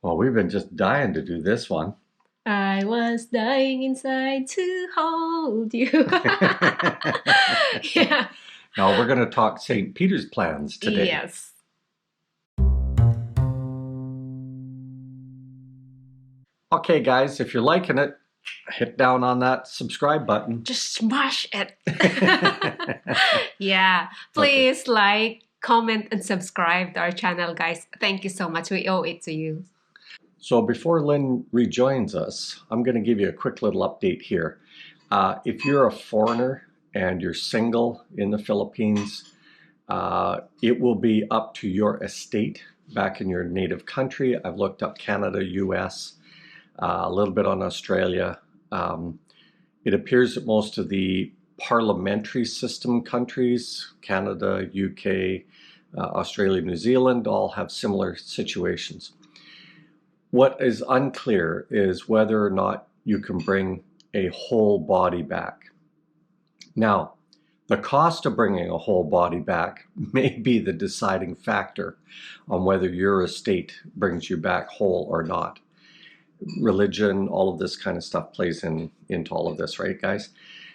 Well, we've been just dying to do this one. I was dying inside to hold you. Yeah. Now we're going to talk St. Peter's plans today. Yes. Okay, guys, if you're liking it, hit down on that subscribe button. Just smash it. Yeah. Please like, comment, and subscribe to our channel, guys. Thank you so much. We owe it to you. So before Lynn rejoins us, I'm going to give you a quick little update here. If you're a foreigner and you're single in the Philippines, it will be up to your estate back in your native country. I've looked up Canada, US, a little bit on Australia. It appears that most of the parliamentary system countries, Canada, UK, Australia, New Zealand, all have similar situations. What is unclear is whether or not you can bring a whole body back. Now, the cost of bringing a whole body back may be the deciding factor on whether your estate brings you back whole or not. Religion, all of this kind of stuff plays into all of this, right, guys?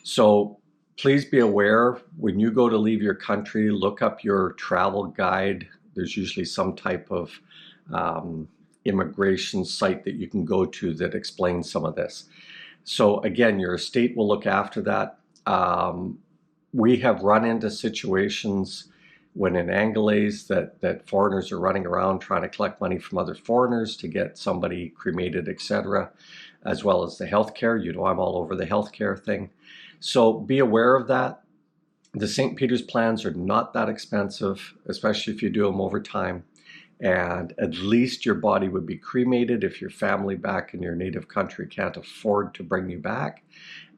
So please be aware when you go to leave your country, look up your travel guide. There's usually some type of immigration site that you can go to that explains some of this. So again, your estate will look after that. We have run into situations when in Angolese that foreigners are running around trying to collect money from other foreigners to get somebody cremated, etc., as well as the healthcare. You know, I'm all over the healthcare thing. So be aware of that. The St. Peter's plans are not that expensive, especially if you do them over time. And at least your body would be cremated if your family back in your native country can't afford to bring you back.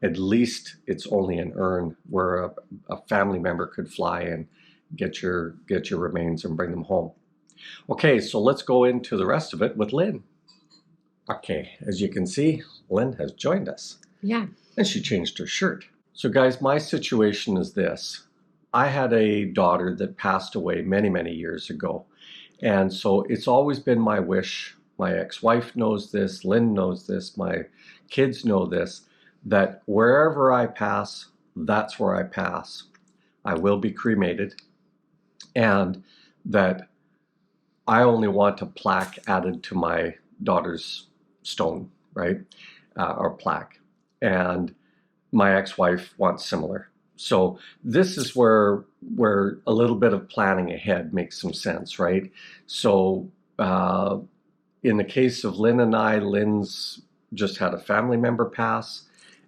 At least it's only an urn where a family member could fly and get your remains and bring them home. Okay, so let's go into the rest of it with Lynn. Okay, as you can see, Lynn has joined us. Yeah. And she changed her shirt. So guys, my situation is this. I had a daughter that passed away many, many years ago. And so it's always been my wish, my ex-wife knows this, Lynn knows this, my kids know this, that wherever I pass, that's where I pass. I will be cremated, and that I only want a plaque added to my daughter's stone, right, or plaque. And my ex-wife wants similar. So this is where a little bit of planning ahead makes some sense, right? So in the case of Lynn and I, Lynn's just had a family member pass,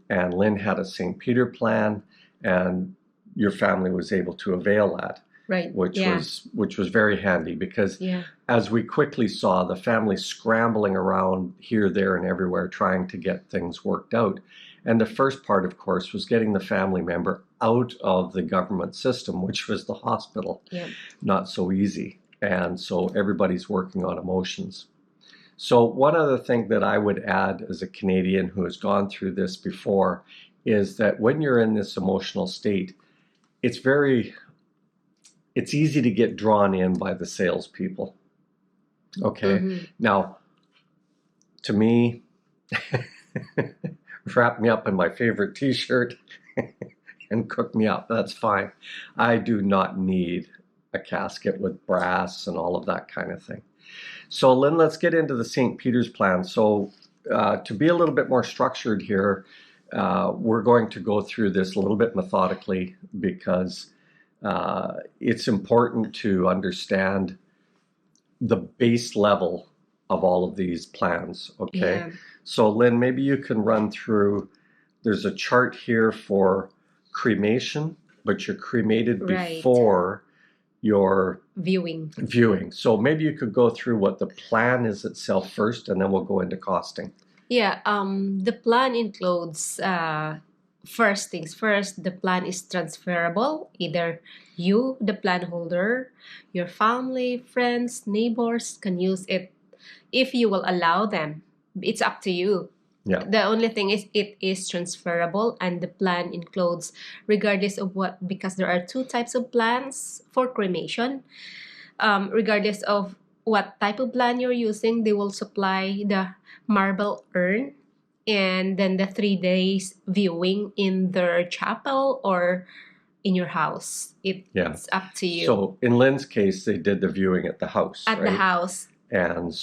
and Lynn had a St. Peter plan, and your family was able to avail that. Right. Which was very handy because as we quickly saw, the family scrambling around here, there, and everywhere trying to get things worked out. And the first part, of course, was getting the family member out of the government system, which was the hospital. Yeah. Not so easy. And so everybody's working on emotions. So one other thing that I would add as a Canadian who has gone through this before is that when you're in this emotional state, it's easy to get drawn in by the salespeople. Okay. Mm-hmm. Now, to me, wrap me up in my favorite t-shirt and cook me up. That's fine. I do not need a casket with brass and all of that kind of thing. So Lynn, let's get into the St. Peter's plan. So to be a little bit more structured here, we're going to go through this a little bit methodically because it's important to understand the base level of all of these plans, okay? Yeah. So Lynn, maybe you can run through, there's a chart here for cremation, but you're cremated before your viewing. So maybe you could go through what the plan is itself first, and then we'll go into costing. Yeah, the plan includes, first things first, the plan is transferable. Either you, the plan holder, your family, friends, neighbors can use it if you will allow them. It's up to you. Yeah. The only thing is it is transferable, and the plan includes regardless of what, because there are two types of plans for cremation. Regardless of what type of plan you're using, they will supply the marble urn and then the 3 days viewing in their chapel or in your house. Yeah. It's up to you. So in Lynn's case, they did the viewing at the house, At the right? house. And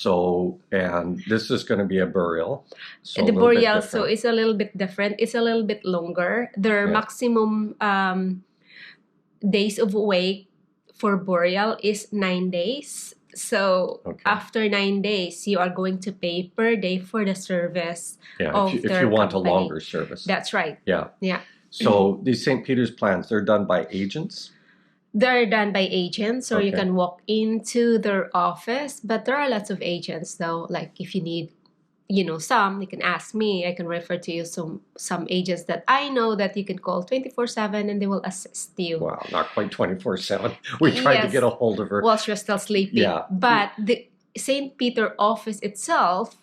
this is going to be a burial. So a The little bit burial, so different. it's a little bit different. It's a little bit longer. Their Yeah. maximum days of wake for burial is 9 days. So Okay. after 9 days, you are going to pay per day for the service Yeah, of if their you want company. a longer service. That's right. Yeah. Yeah. So these St. Peter's plans, they're done by agents? They're done by agents, or you Okay. can walk into their office. But there are lots of agents, though. Like if you need, some, you can ask me. I can refer to you some agents that I know that you can call 24/7 and they will assist you. Wow, not quite 24/7. We tried to Yes. get a hold of her. While she was still sleeping. Yeah. But the St. Peter office itself,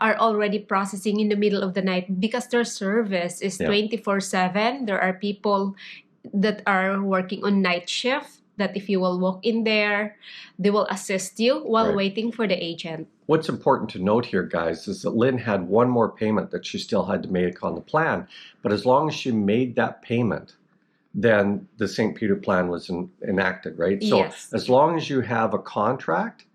are already processing in the middle of the night because their service is Yeah. 24/7. There are people that are working on night shift that if you will walk in there, they will assist you while Right. waiting for the agent. What's important to note here, guys, is that Lynn had one more payment that she still had to make on the plan. But as long as she made that payment, then the St. Peter plan was enacted, right? So Yes. as long as you have a contract,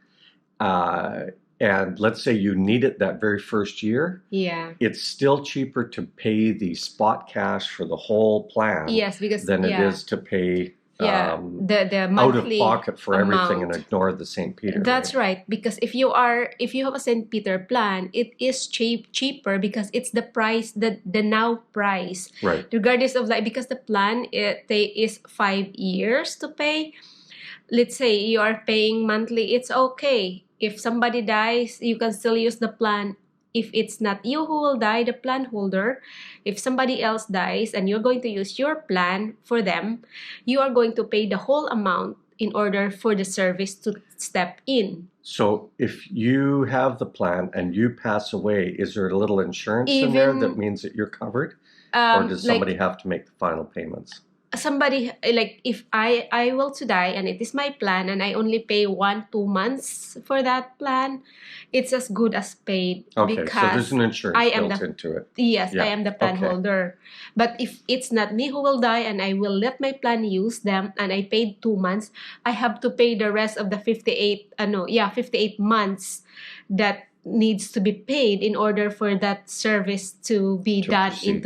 and let's say you need it that very first year, Yeah. it's still cheaper to pay the spot cash for the whole plan Yes, because than it is to pay the out of monthly pocket for everything and amount. ignore the St. Peter. That's right. Because if you have a St. Peter plan, it is cheaper because it's the price, the now price, Right. regardless of because the plan is 5 years to pay. Let's say you are paying monthly, it's okay. If somebody dies, you can still use the plan. If it's not you who will die, the plan holder, if somebody else dies and you're going to use your plan for them, you are going to pay the whole amount in order for the service to step in. So if you have the plan and you pass away, is there a little insurance in there that means that you're covered? Or does somebody have to make the final payments? Somebody, if I will to die and it is my plan and I only pay 1-2 months for that plan, it's as good as paid. Okay, because so there's an insurance I am built into it. Yes, Yeah. I am the plan Okay. holder. But if it's not me who will die and I will let my plan use them and I paid 2 months, I have to pay the rest of the 58 months that needs to be paid in order for that service to be done proceed.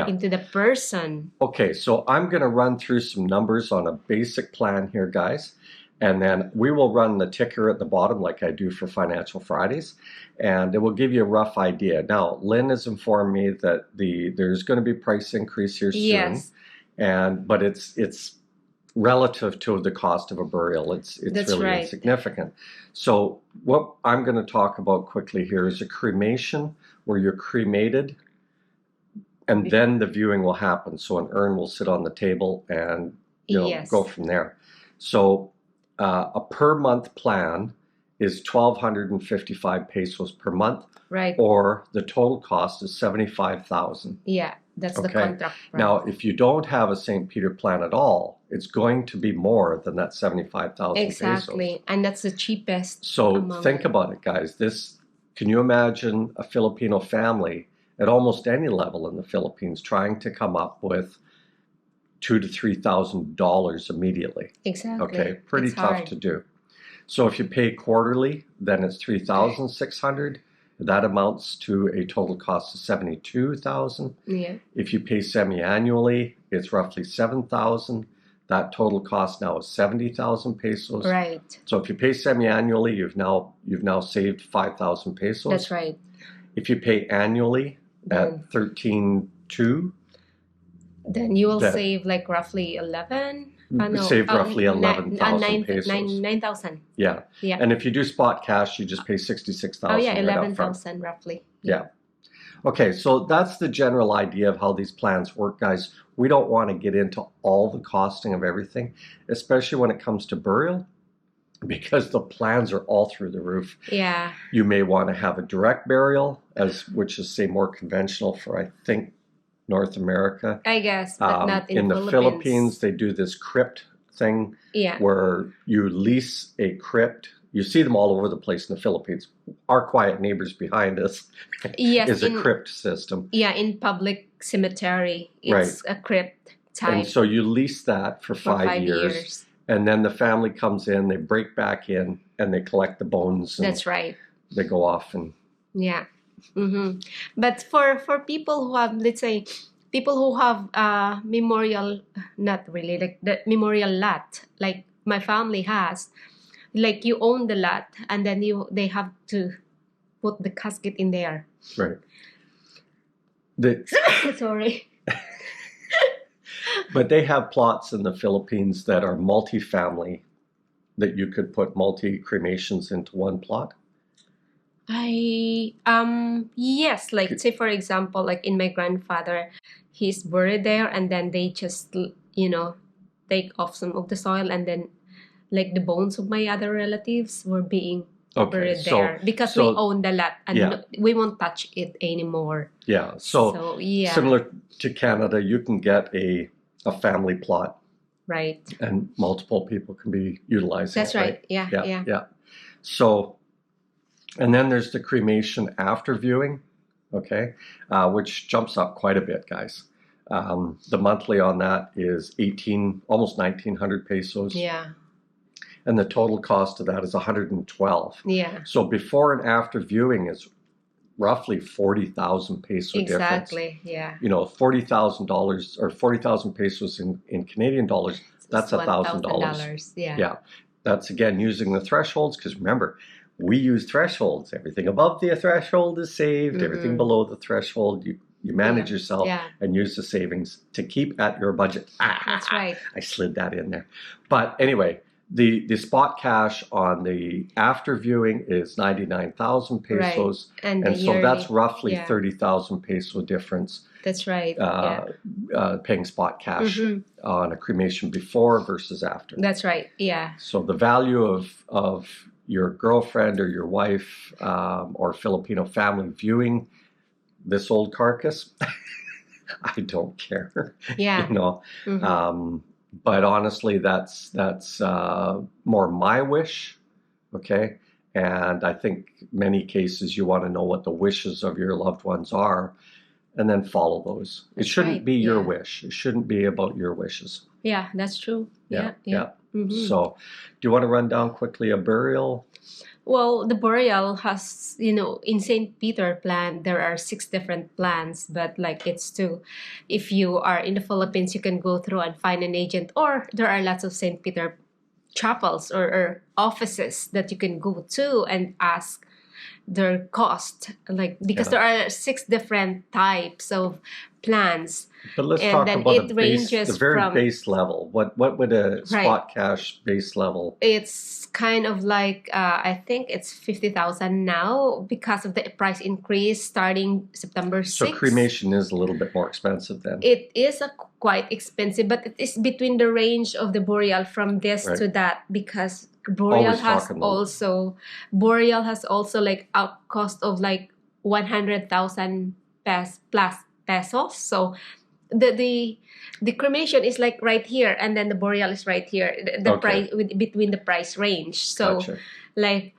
into the person. Okay, so I'm going to run through some numbers on a basic plan here, guys. And then we will run the ticker at the bottom like I do for Financial Fridays. And it will give you a rough idea. Now, Lynn has informed me that there's going to be price increase here soon. Yes. But it's relative to the cost of a burial. It's That's really right. insignificant. So what I'm going to talk about quickly here is a cremation where you're cremated and then the viewing will happen. So an urn will sit on the table and Yes. go from there. So a per month plan is 1,255 pesos per month, Right. or the total cost is 75,000. Yeah, that's the Okay. contract price. Now, if you don't have a St. Peter plan at all, it's going to be more than that 75,000 Exactly. pesos. And that's the cheapest So amount. think about it, guys. Can you imagine a Filipino family at almost any level in the Philippines trying to come up with $2,000 to $3,000 immediately? Exactly. Okay, pretty It's tough hard. to do. So if you pay quarterly, then it's 3,600. That amounts to a total cost of 72,000. Yeah. If you pay semi-annually, it's roughly 7,000. That total cost now is 70,000 pesos. Right. So if you pay semi-annually, you've now saved 5,000 pesos. That's right. If you pay annually Then, at 13,200, then you will that- save like roughly 11. save roughly 11,000 pesos. 9,000. Yeah. Yeah. And if you do spot cash, you just pay 66,000. Oh yeah, right up front. 11,000 roughly. Yeah. Okay, so that's the general idea of how these plans work, guys. We don't want to get into all the costing of everything, especially when it comes to burial, because the plans are all through the roof. Yeah. You may want to have a direct burial, which is, say, more conventional for, I think, North America. I guess, but not in the Philippines, they do this crypt thing Yeah. where you lease a crypt you see them all over the place in the Philippines. Our quiet neighbors behind us Yes, is a crypt system. yeah, in public cemetery, Right. it's a crypt And type so you lease that for for 5 years. And then the family comes in, they break back in, and they collect the bones, and That's right. they go off. And Yeah. But for people who have, let's say, people who have memorial, not really like the memorial lot, like my family has, like you own the lot, and then they have to put the casket in there. right. The, Sorry. but they have plots in the Philippines that are multi-family, that you could put multi-cremations into one plot. Yes, like say for example, like in my grandfather, he's buried there, and then they just take off some of the soil, and then like the bones of my other relatives were being Okay, buried there because we own the lot, and yeah. we won't touch it anymore. Yeah, So yeah, similar to Canada, you can get a family plot, right. and multiple people can be utilizing That's it, right. Yeah, yeah. Yeah. So, and then there's the cremation after viewing, okay, which jumps up quite a bit, guys. The monthly on that is almost 1,900 pesos. Yeah. And the total cost of that is 112. Yeah. So before and after viewing is roughly 40,000 peso difference. Exactly. Yeah. You know, $40,000 or 40,000 pesos in Canadian dollars, that's $1,000. Yeah. Yeah. That's again using the thresholds, because remember, we use thresholds. Everything above the threshold is saved. Everything below the threshold, you manage yourself and use the savings to keep at your budget. That's right. I slid that in there. But anyway, the spot cash on the after viewing is 99,000 pesos. Right. And so yearly, that's roughly 30,000 peso difference. That's right. Paying spot cash on a cremation before versus after. That's right. Yeah. So the value of your girlfriend or your wife or Filipino family viewing this old carcass, I don't care. Yeah. You know, but honestly, that's more my wish, okay? And I think many cases you want to know what the wishes of your loved ones are, and then follow those. It shouldn't be your wish. It shouldn't be about your wishes. Yeah, that's true. Yeah. So, do you want to run down quickly a burial? Well, the burial has, in St. Peter plan, there are 6 different plans, but like if you are in the Philippines, you can go through and find an agent, or there are lots of St. Peter chapels or offices that you can go to and ask their cost, like because there are 6 different types of plans. But let's talk about the very base level. What would a spot cash base level? It's kind of like I think it's 50,000 now because of the price increase starting September 6th. So cremation is a little bit more expensive then. It is quite expensive, but it is between the range of the burial from this to that, because burial has also like a cost of like 100,000 plus pesos. So the cremation is like right here, and then the burial is right here. The price between the price range. So like,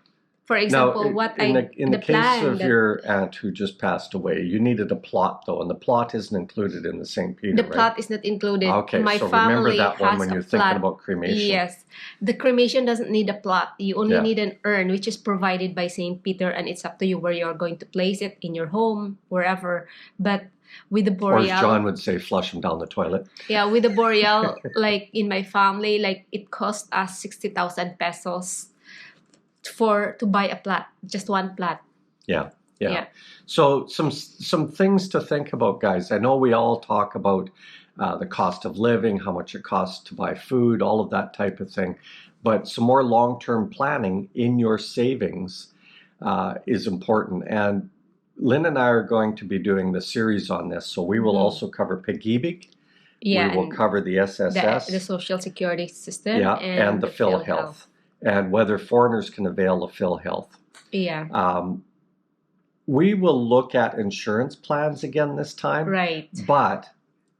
for example, in the case of your aunt who just passed away, you needed a plot though, and the plot isn't included in the St. Peter. The plot is not included. Okay, my so family remember that one when you're thinking about cremation. Yes, the cremation doesn't need a plot. You only need an urn, which is provided by St. Peter, and it's up to you where you're going to place it, in your home, wherever. But with the burial, or as John would say, flush them down the toilet. Yeah, with the burial, like in my family, like it cost us 60,000 pesos to buy a plot, just one plot. Yeah. So some things to think about, guys. I know we all talk about the cost of living, how much it costs to buy food, all of that type of thing. But some more long-term planning in your savings is important. And Lynn and I are going to be doing the series on this. So we will also cover Bagibig. We will cover the SSS. The Social Security System. Yeah, and the PhilHealth. And whether foreigners can avail of PhilHealth. Yeah. We will look at insurance plans again this time. Right. But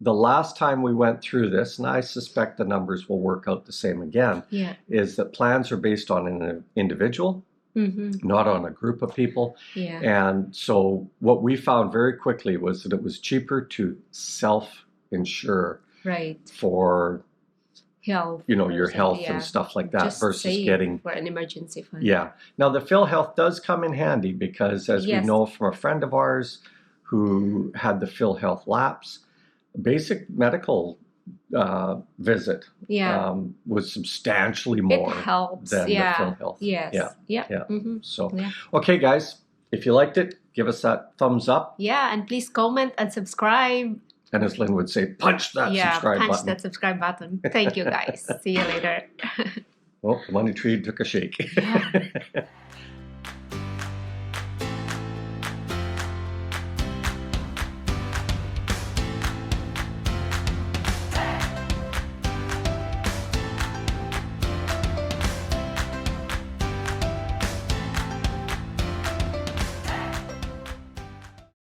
the last time we went through this, and I suspect the numbers will work out the same again, Yeah. is that plans are based on an individual, not on a group of people. Yeah. And so what we found very quickly was that it was cheaper to self-insure Right. for Health. your or health yeah. and stuff like that Just versus save getting for an emergency fund. yeah. Now the PhilHealth does come in handy because as we Yes. know from a friend of ours who had the PhilHealth lapse, basic medical visit Yeah. was substantially It more helps. than the Yeah. PhilHealth. Yes. Yeah. Yeah. Yeah. Mm-hmm. So, Yeah. okay, guys, if you liked it, give us that thumbs up. Yeah, and please comment and subscribe. And as Lynn would say, punch that subscribe punch button. that subscribe button. Thank you, guys. See you later. Oh, the money tree took a shake. Yeah.